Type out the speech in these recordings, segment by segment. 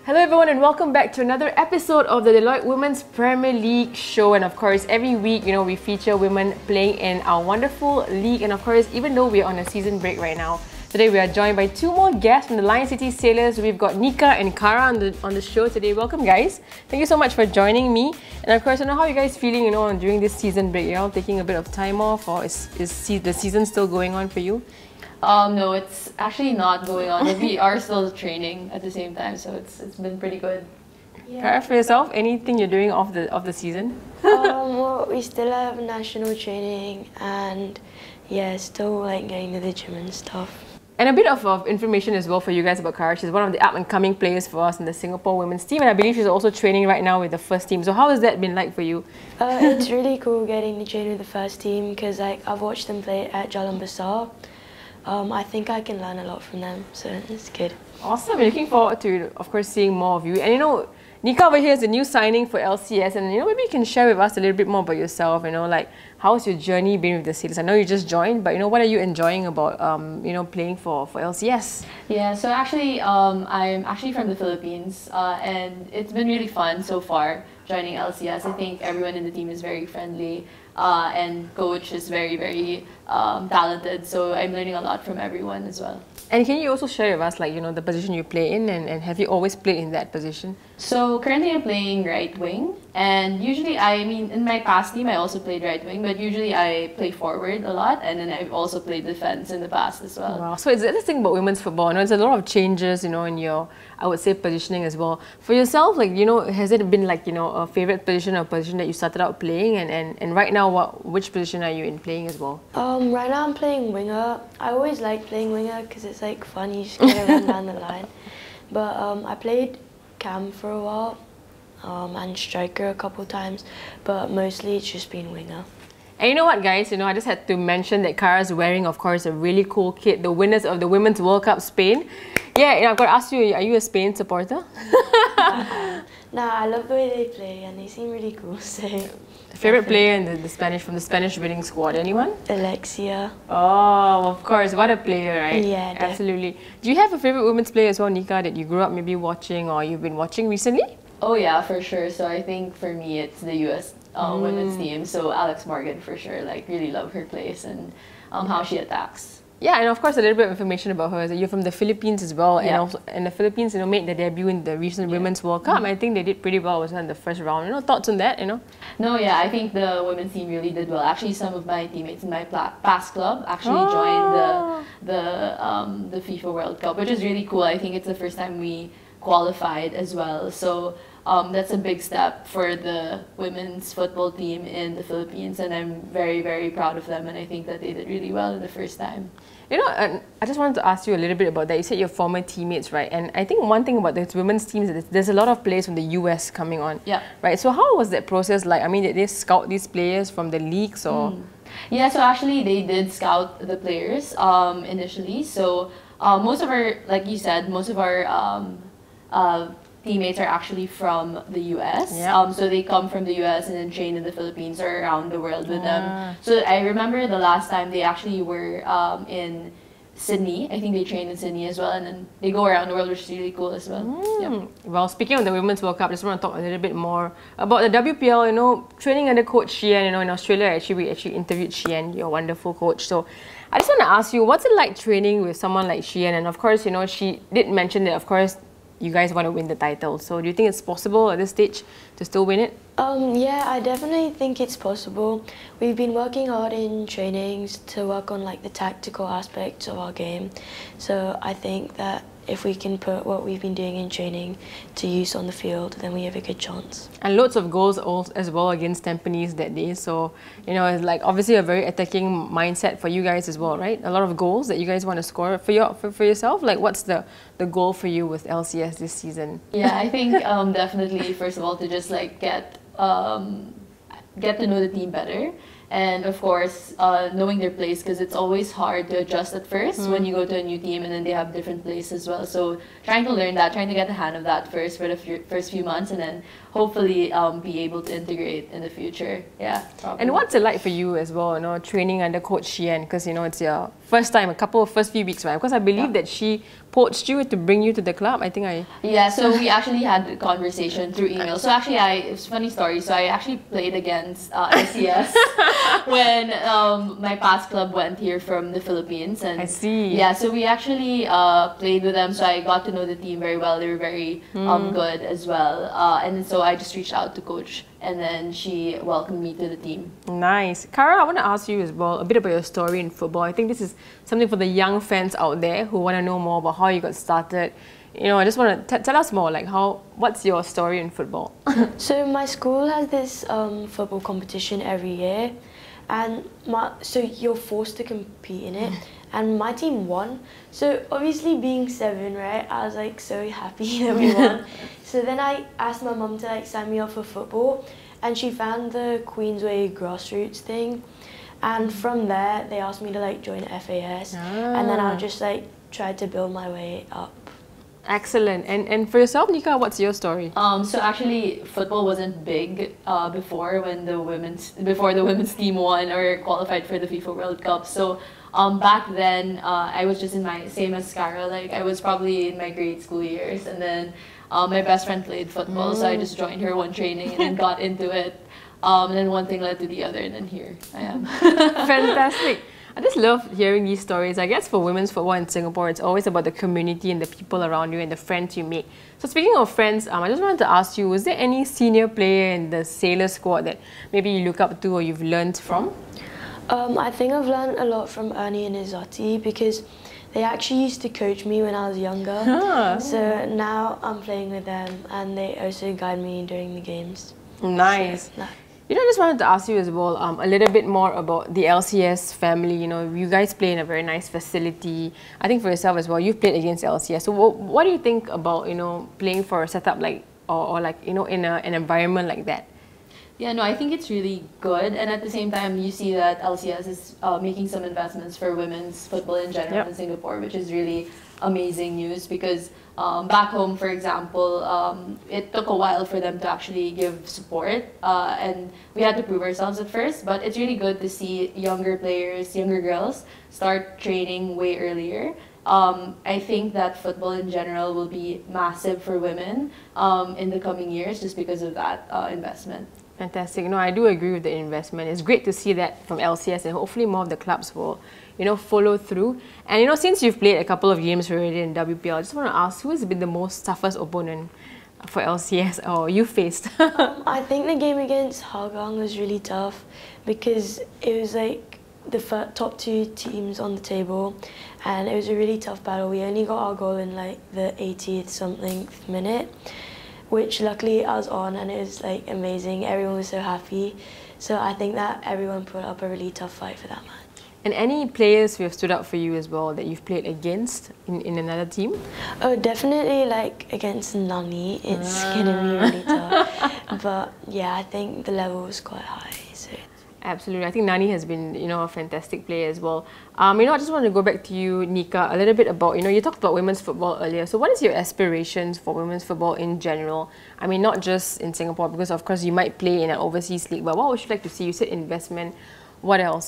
Hello everyone and welcome back to another episode of the Deloitte Women's Premier League show. And of course, every week, we feature women playing in our wonderful league. And of course, even though we're on a season break right now, today we are joined by two more guests from the Lion City Sailors. We've got Nica and Cara on the show today. Welcome guys. Thank you so much for joining me. And of course, I know how you guys feeling, during this season break. You're all taking a bit of time off, or is the season still going on for you? No, it's actually not going on. We are still training at the same time, so it's been pretty good. Yeah. Cara, for yourself, anything you're doing off the season? Well, we still have national training and still getting to the gym and stuff. And a bit of information as well for you guys about Cara. She's one of the up-and-coming players for us in the Singapore women's team, and I believe she's also training right now with the first team. So how has that been like for you? It's really cool getting to train with the first team because I've watched them play at Jalan Besar. I think I can learn a lot from them, so it's good. Awesome. We're looking forward to, of course, seeing more of you. And Nica over here is a new signing for LCS, and maybe you can share with us a little bit more about yourself. How's your journey been with the Sailors? I know you just joined, but what are you enjoying about playing for LCS? Yeah, so actually, I'm actually from the Philippines, and it's been really fun so far joining LCS. I think everyone in the team is very friendly. And coach is very, very talented, so I'm learning a lot from everyone as well. And can you also share with us, the position you play in, and have you always played in that position? So currently I'm playing right wing, and usually, in my past team I also played right wing, but usually I play forward a lot, and then I've also played defense in the past as well. Wow, so it's the thing about women's football, there's a lot of changes, in your, I would say, positioning as well. For yourself, has it been a favorite position or position that you started out playing, and right now, which position are you in playing as well? Right now I'm playing winger. I always like playing winger because it's fun, you just gotta run down the line. But I played cam for a while and striker a couple times, but mostly it's just been winger. And you know what, guys? I just had to mention that Cara's wearing, of course, a really cool kit, the winners of the Women's World Cup Spain. Yeah, I've got to ask you, are you a Spain supporter? Nah, I love the way they play and they seem really cool. So favorite player in the Spanish, from the Spanish winning squad, anyone? Alexia. Oh, of course, what a player, right? Yeah, absolutely. Do you have a favorite women's player as well, Nica, that you grew up maybe watching or you've been watching recently? Oh yeah, for sure. So I think for me it's the US women's team. So Alex Morgan for sure. Really love her plays and how she attacks. Yeah, and of course a little bit of information about her is that you're from the Philippines as well, yeah. And also the Philippines made their debut in the recent Women's World Cup. I think they did pretty well in the first round. Thoughts on that? No, yeah, I think the women's team really did well. Actually, some of my teammates in my past club actually joined the FIFA World Cup, which is really cool. I think it's the first time we qualified as well. So that's a big step for the women's football team in the Philippines, and I'm very, very proud of them, and I think that they did really well in the first time. I just wanted to ask you a little bit about that. You said your former teammates, right? And I think one thing about this women's teams is there's a lot of players from the US coming on. Yeah. Right? So how was that process like? Did they scout these players from the leagues or? Yeah, so actually they did scout the players initially. So most of our, like you said, most of our teammates are actually from the US. Yeah. So they come from the US and then train in the Philippines or around the world with them. So I remember the last time they actually were in Sydney. I think they trained in Sydney as well, and then they go around the world, which is really cool as well. Yep. Well, speaking of the Women's World Cup, I just want to talk a little bit more about the WPL. Training under Coach Shian, in Australia, we actually interviewed Shian, your wonderful coach. So I just want to ask you, what's it like training with someone like Shian? And of course, she did mention that, of course, you guys want to win the title. So do you think it's possible at this stage to still win it? Yeah, I definitely think it's possible. We've been working hard in trainings to work on the tactical aspects of our game. So I think that if we can put what we've been doing in training to use on the field, then we have a good chance. And loads of goals as well against Tampines that day. So, it's obviously a very attacking mindset for you guys as well, right? A lot of goals that you guys want to score for yourself. What's the goal for you with LCS this season? Yeah, I think definitely, first of all, to just get to know the team better. And of course, knowing their plays, because it's always hard to adjust at first when you go to a new team and then they have different plays as well. So trying to learn that, trying to get the hang of that first for the first few months, and then hopefully be able to integrate in the future. Yeah. Probably. And what's it like for you as well, training under Coach Shian? Because, it's your first time, first few weeks, right? Because I believe that she poached you to bring you to the club. I think I... Yeah, so we actually had a conversation through email. So actually, it's a funny story. So I actually played against SCS when my past club went here from the Philippines. And I see. Yeah, so we actually played with them. So I got to know the team very well. They were very good as well. And so I just reached out to coach, and then she welcomed me to the team. Nice. Cara, I want to ask you as well a bit about your story in football. I think this is something for the young fans out there who want to know more about how you got started. You know, I just want to tell us more, like what's your story in football? So my school has this football competition every year, and so you're forced to compete in it, and my team won. So obviously being 7, right, I was like so happy that we won. So then I asked my mum to like sign me up for football, and she found the Queensway grassroots thing, and from there they asked me to like join FAS, and then I just like tried to build my way up. Excellent. And for yourself, Nica, what's your story? So actually, football wasn't big before the women's team won or qualified for the FIFA World Cup. So back then, I was just in my same as Cara. Like I was probably in my grade school years, and then my best friend played football, so I just joined her one training and then got into it. And then one thing led to the other, and then here I am. Fantastic. I just love hearing these stories. I guess for women's football in Singapore, it's always about the community and the people around you and the friends you make. So speaking of friends, I just wanted to ask you, was there any senior player in the Sailor squad that maybe you look up to or you've learned from? I think I've learned a lot from Ernie and Izati because they actually used to coach me when I was younger. So now I'm playing with them, and they also guide me during the games. Nice. So, You know, I just wanted to ask you as well a little bit more about the LCS family. You know, you guys play in a very nice facility. I think for yourself as well, you've played against LCS. So what do you think about, you know, playing for a setup like, or like, you know, in an environment like that? Yeah, no, I think it's really good. And at the same time, you see that LCS is making some investments for women's football in general in Singapore, which is really amazing news because back home, for example, it took a while for them to actually give support, and we had to prove ourselves at first, but it's really good to see younger players, younger girls, start training way earlier. I think that football in general will be massive for women in the coming years just because of that investment. Fantastic. No, I do agree with the investment. It's great to see that from LCS, and hopefully more of the clubs will, you know, follow through. And you know, since you've played a couple of games already in WPL, I just want to ask, who has been the most toughest opponent for LCS or you faced? I think the game against Hougang was really tough because it was like the top 2 teams on the table, and it was a really tough battle. We only got our goal in like the 80th something minute, which luckily I was on, and it was like amazing. Everyone was so happy. So I think that everyone put up a really tough fight for that match. And any players who have stood out for you as well that you've played against in another team? Oh, definitely like against Nani. It's gonna be really tough. But yeah, I think the level was quite high. So. Absolutely. I think Nani has been, you know, a fantastic player as well. You know, I just want to go back to you, Nica, a little bit about, you know, you talked about women's football earlier. So what is your aspirations for women's football in general? I mean, not just in Singapore, because of course you might play in an overseas league, but what would you like to see? You said investment. What else?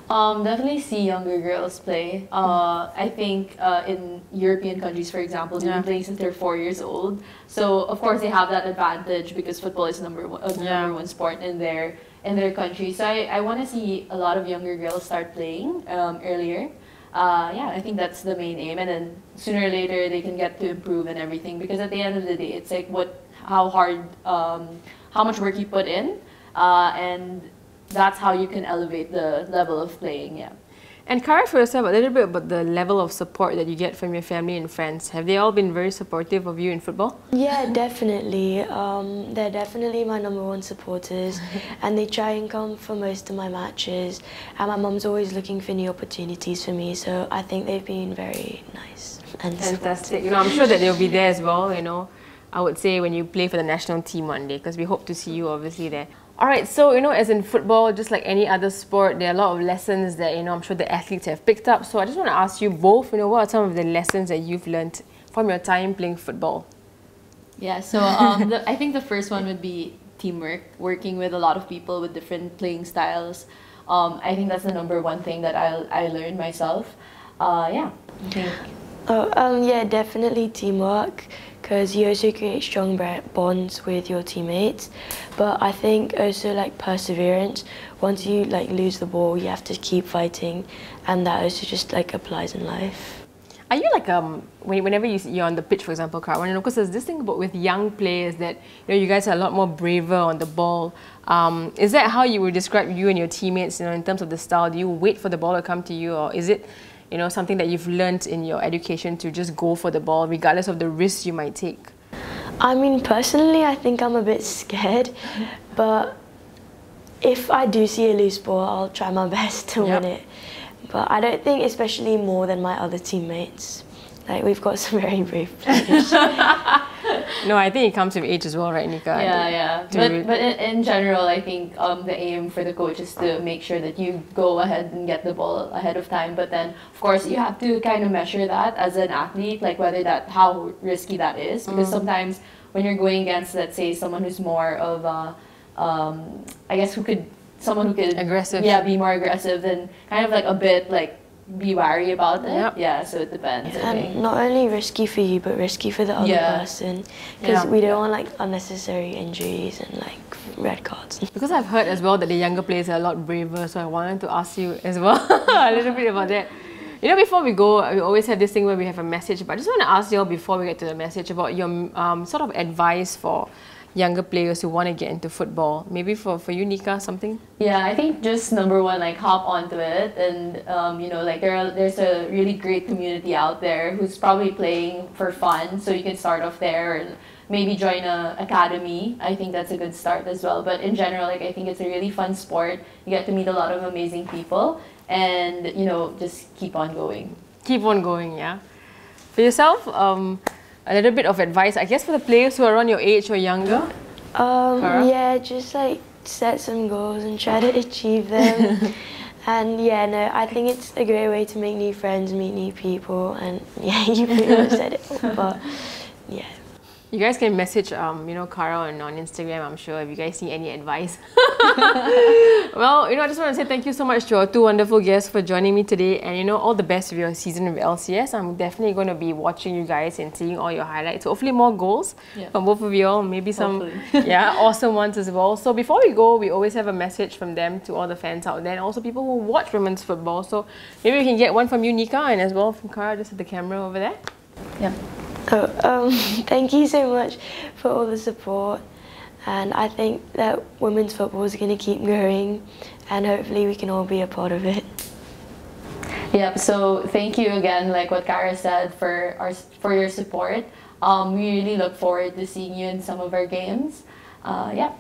Definitely see younger girls play. I think in European countries, for example, they've been playing since they're 4 years old. So of course they have that advantage because football is number one sport in their country. So I want to see a lot of younger girls start playing earlier. Yeah, I think that's the main aim, and then sooner or later they can get to improve and everything. Because at the end of the day, it's like how much work you put in, and that's how you can elevate the level of playing. Yeah. And Cara, for yourself, a little bit about the level of support that you get from your family and friends. Have they all been very supportive of you in football? Yeah, definitely. They're definitely my #1 supporters, and they try and come for most of my matches. And my mum's always looking for new opportunities for me, so I think they've been very nice and fantastic. You know, I'm sure that they'll be there as well. You know, I would say when you play for the national team one day, because we hope to see you obviously there. Alright, so you know, as in football, just like any other sport, there are a lot of lessons that, you know, I'm sure the athletes have picked up. So I just want to ask you both, you know, what are some of the lessons that you've learned from your time playing football? Yeah, so I think the first one would be teamwork, working with a lot of people with different playing styles. I think that's the #1 thing that I learned myself. Yeah, I think. Yeah, definitely teamwork, because you also create strong bonds with your teammates. But I think also like perseverance. Once you like lose the ball, you have to keep fighting, and that also just like applies in life. Are you like whenever you're on the pitch, for example, Cara, because there's this thing about with young players that you guys are a lot more braver on the ball. Is that how you would describe you and your teammates, in terms of the style? Do you wait for the ball to come to you, or is it something that you've learned in your education to just go for the ball regardless of the risks you might take? I mean, personally, I think I'm a bit scared, but if I do see a loose ball, I'll try my best to win it. But I don't think especially more than my other teammates. Like, we've got some very brave players. No, I think it comes with age as well, right, Nica? Yeah. But in general, I think the aim for the coach is to make sure that you go ahead and get the ball ahead of time. But then, of course, you have to kind of measure that as an athlete, like how risky that is. Because sometimes when you're going against, let's say, someone who's more of a, someone who could aggressive. Yeah, be more aggressive, then kind of like a bit like be wary about it. Yep. Yeah, so it depends. And not only risky for you, but risky for the other person, because we don't want like unnecessary injuries and like red cards. Because I've heard as well that the younger players are a lot braver, so I wanted to ask you as well a little bit about that. Before we go, we always have this thing where we have a message, but I just want to ask you all before we get to the message about your sort of advice for younger players who want to get into football. Maybe for you, Nica, something? Yeah, I think just #1, like hop onto it, and like there's a really great community out there who's probably playing for fun, so you can start off there and maybe join a academy. I think that's a good start as well. But in general, like I think it's a really fun sport. You get to meet a lot of amazing people, and just keep on going. Keep on going, yeah. For yourself, a little bit of advice, I guess, for the players who are around your age or younger? Yeah, just like set some goals and try to achieve them. And yeah, no, I think it's a great way to make new friends, meet new people, and yeah, you pretty much said it all, but yeah. You guys can message, Cara on Instagram, I'm sure, if you guys need any advice. Well, I just want to say thank you so much to our 2 wonderful guests for joining me today, and all the best with your season with LCS. I'm definitely going to be watching you guys and seeing all your highlights. Hopefully more goals from both of you all, maybe some awesome ones as well. So before we go, we always have a message from them to all the fans out there, and also people who watch women's football. So maybe we can get one from you, Nica, and as well from Cara, just at the camera over there. Yeah. Thank you so much for all the support, and I think that women's football is going to keep growing, and hopefully we can all be a part of it. Yeah, so thank you again, like what Cara said, for your support. We really look forward to seeing you in some of our games. Yeah.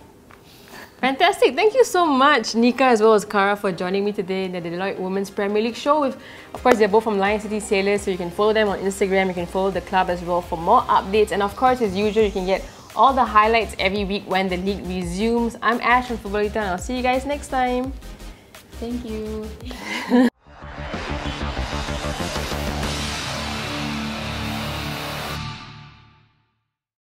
Fantastic. Thank you so much, Nica as well as Cara, for joining me today in the Deloitte Women's Premier League show. Of course, they're both from Lion City Sailors, so you can follow them on Instagram. You can follow the club as well for more updates. And of course, as usual, you can get all the highlights every week when the league resumes. I'm Ash from Footballita, and I'll see you guys next time. Thank you.